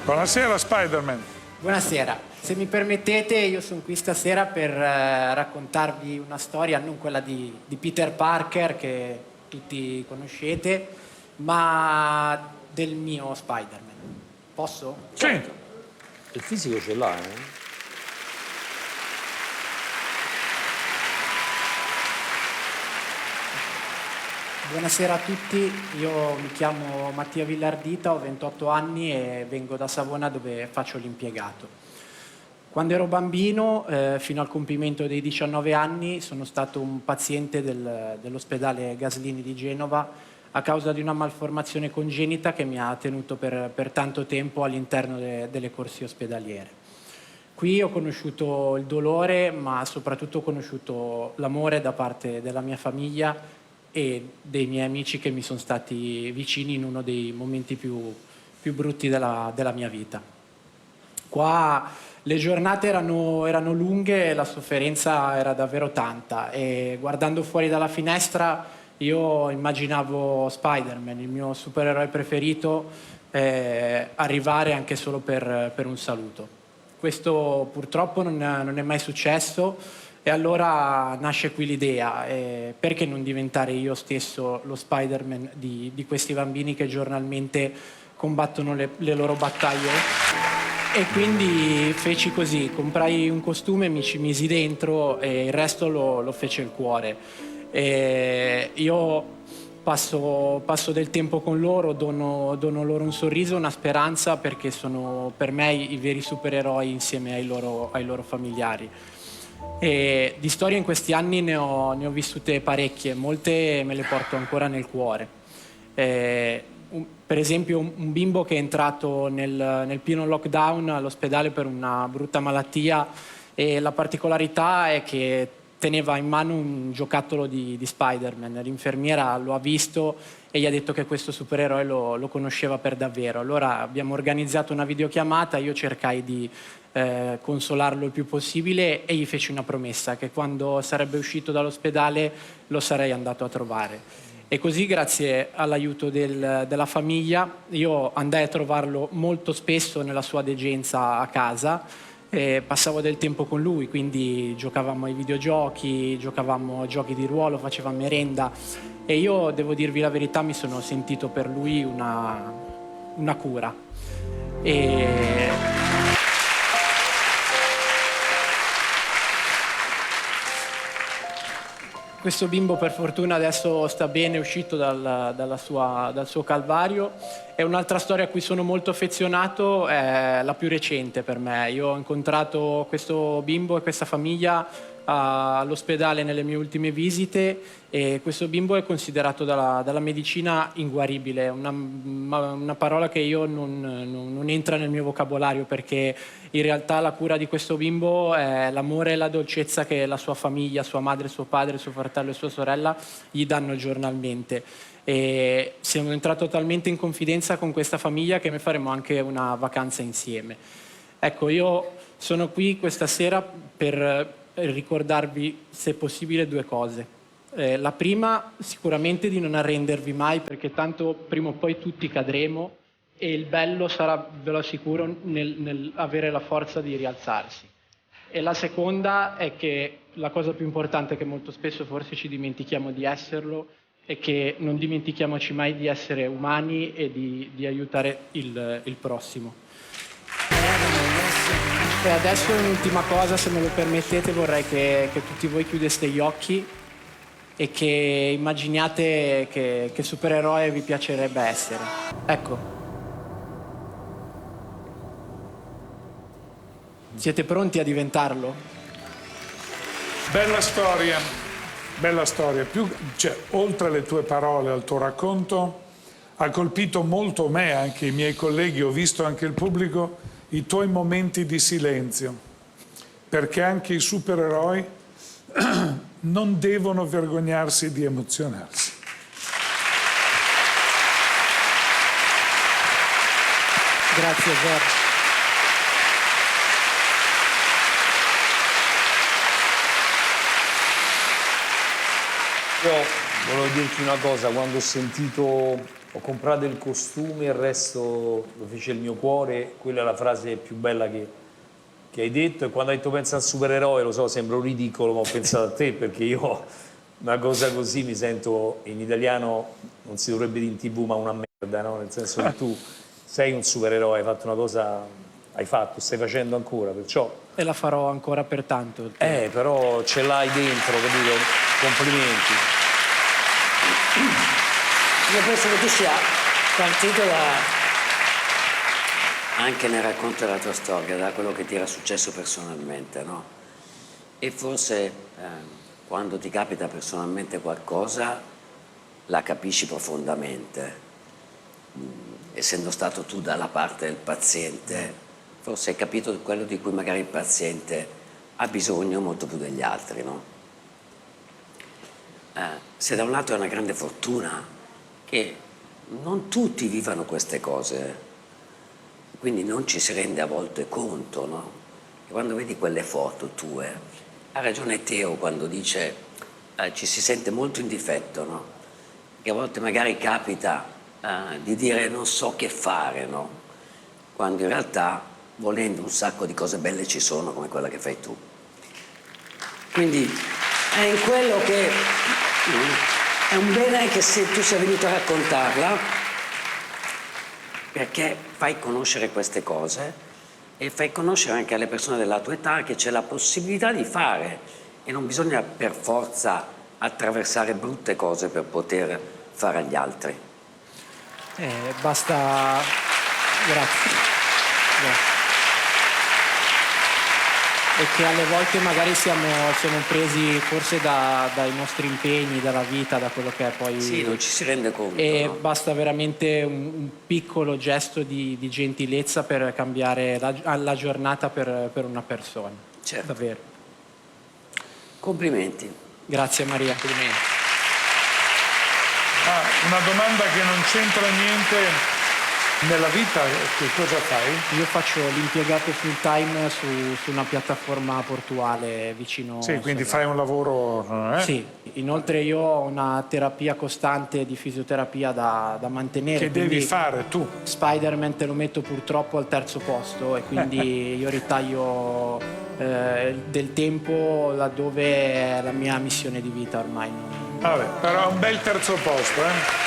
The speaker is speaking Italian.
Buonasera Spider-Man. Buonasera, se mi permettete io sono qui stasera per raccontarvi una storia, non quella di Peter Parker che tutti conoscete, ma del mio Spider-Man. Posso? Sì. Il fisico ce l'ha, eh? Buonasera a tutti, io mi chiamo Mattia Villardita, ho 28 anni e vengo da Savona dove faccio l'impiegato. Quando ero bambino, fino al compimento dei 19 anni, sono stato un paziente dell'ospedale Gaslini di Genova a causa di una malformazione congenita che mi ha tenuto per tanto tempo all'interno delle corsie ospedaliere. Qui ho conosciuto il dolore, ma soprattutto ho conosciuto l'amore da parte della mia famiglia e dei miei amici che mi sono stati vicini in uno dei momenti più brutti della mia vita. Qua le giornate erano lunghe e la sofferenza era davvero tanta e guardando fuori dalla finestra io immaginavo Spider-Man, il mio supereroe preferito, arrivare anche solo per un saluto. Questo purtroppo non è mai successo. E allora nasce qui l'idea, perché non diventare io stesso lo Spider-Man di questi bambini che giornalmente combattono le loro battaglie? E quindi feci così, comprai un costume, mi ci misi dentro e il resto lo fece il cuore. E io passo del tempo con loro, dono loro un sorriso, una speranza, perché sono per me i veri supereroi insieme ai loro familiari. E di storie in questi anni ne ho vissute parecchie, molte me le porto ancora nel cuore. Per esempio un bimbo che è entrato nel pieno lockdown all'ospedale per una brutta malattia e la particolarità è che teneva in mano un giocattolo di Spider-Man. L'infermiera lo ha visto e gli ha detto che questo supereroe lo conosceva per davvero. Allora abbiamo organizzato una videochiamata, io cercai di consolarlo il più possibile e gli feci una promessa che quando sarebbe uscito dall'ospedale lo sarei andato a trovare. E così, grazie all'aiuto della famiglia, io andai a trovarlo molto spesso nella sua degenza a casa e passavo del tempo con lui, quindi giocavamo ai videogiochi, giocavamo a giochi di ruolo, facevamo merenda e io, devo dirvi la verità, mi sono sentito per lui una cura. Questo bimbo per fortuna adesso sta bene, è uscito dal suo calvario. E un'altra storia a cui sono molto affezionato è la più recente per me. Io ho incontrato questo bimbo e questa famiglia all'ospedale nelle mie ultime visite e questo bimbo è considerato dalla medicina inguaribile, una parola che io non entra nel mio vocabolario, perché in realtà la cura di questo bimbo è l'amore e la dolcezza che la sua famiglia, sua madre, suo padre, suo fratello e sua sorella gli danno giornalmente. E sono entrato talmente in confidenza con questa famiglia che ne faremo anche una vacanza insieme. Ecco, io sono qui questa sera per ricordarvi, se possibile, due cose. La prima, sicuramente di non arrendervi mai, perché tanto prima o poi tutti cadremo e il bello sarà, ve lo assicuro, nel avere la forza di rialzarsi. E la seconda è che la cosa più importante, che molto spesso forse ci dimentichiamo di esserlo, è che non dimentichiamoci mai di essere umani e di aiutare il prossimo. E adesso un'ultima cosa, se me lo permettete, vorrei che tutti voi chiudeste gli occhi e che immaginiate che supereroe vi piacerebbe essere. Ecco. Siete pronti a diventarlo? Bella storia, bella storia. Oltre alle tue parole, al tuo racconto, ha colpito molto me, anche i miei colleghi, ho visto anche il pubblico, i tuoi momenti di silenzio, perché anche i supereroi non devono vergognarsi di emozionarsi. Grazie, Giorgio. Io Volevo dirti una cosa, quando ho sentito, ho comprato il costume, il resto lo fece il mio cuore, quella è la frase più bella che hai detto, e quando hai detto pensa al supereroe, lo so, sembra un ridicolo, ma ho pensato a te, perché io una cosa così mi sento, in italiano non si dovrebbe dire in TV, ma una merda, no? Nel senso che tu sei un supereroe, hai fatto una cosa, stai facendo ancora, perciò... E la farò ancora per tanto. Però ce l'hai dentro, capito? Complimenti. Io penso che tu sia partito anche nel racconto della tua storia, da quello che ti era successo personalmente, no? E forse quando ti capita personalmente qualcosa la capisci profondamente. Essendo stato tu dalla parte del paziente, forse hai capito quello di cui magari il paziente ha bisogno molto più degli altri, no? Se da un lato è una grande fortuna che non tutti vivano queste cose, quindi non ci si rende a volte conto, no? E quando vedi quelle foto tue, ha ragione Teo quando dice ci si sente molto in difetto, no? Che a volte magari capita di dire non so che fare, no? Quando in realtà, volendo, un sacco di cose belle ci sono, come quella che fai tu. Quindi è in quello che è un bene che tu sia venuto a raccontarla, perché fai conoscere queste cose e fai conoscere anche alle persone della tua età che c'è la possibilità di fare e non bisogna per forza attraversare brutte cose per poter fare agli altri. Basta. Grazie. E che alle volte magari siamo presi forse dai nostri impegni, dalla vita, da quello che è poi... Sì, non ci si rende conto. E no? basta veramente un piccolo gesto di gentilezza per cambiare la giornata per una persona. Certo. Davvero. Complimenti. Grazie Maria. Una domanda che non c'entra niente. Nella vita che cosa fai? Io faccio l'impiegato full time su una piattaforma portuale vicino... Sì, quindi Savona. fai un lavoro... Sì, inoltre io ho una terapia costante di fisioterapia da mantenere. Che devi quindi fare tu. Spider-Man te lo metto purtroppo al terzo posto e quindi io ritaglio del tempo laddove è la mia missione di vita ormai. Vabbè, però è un bel terzo posto, eh?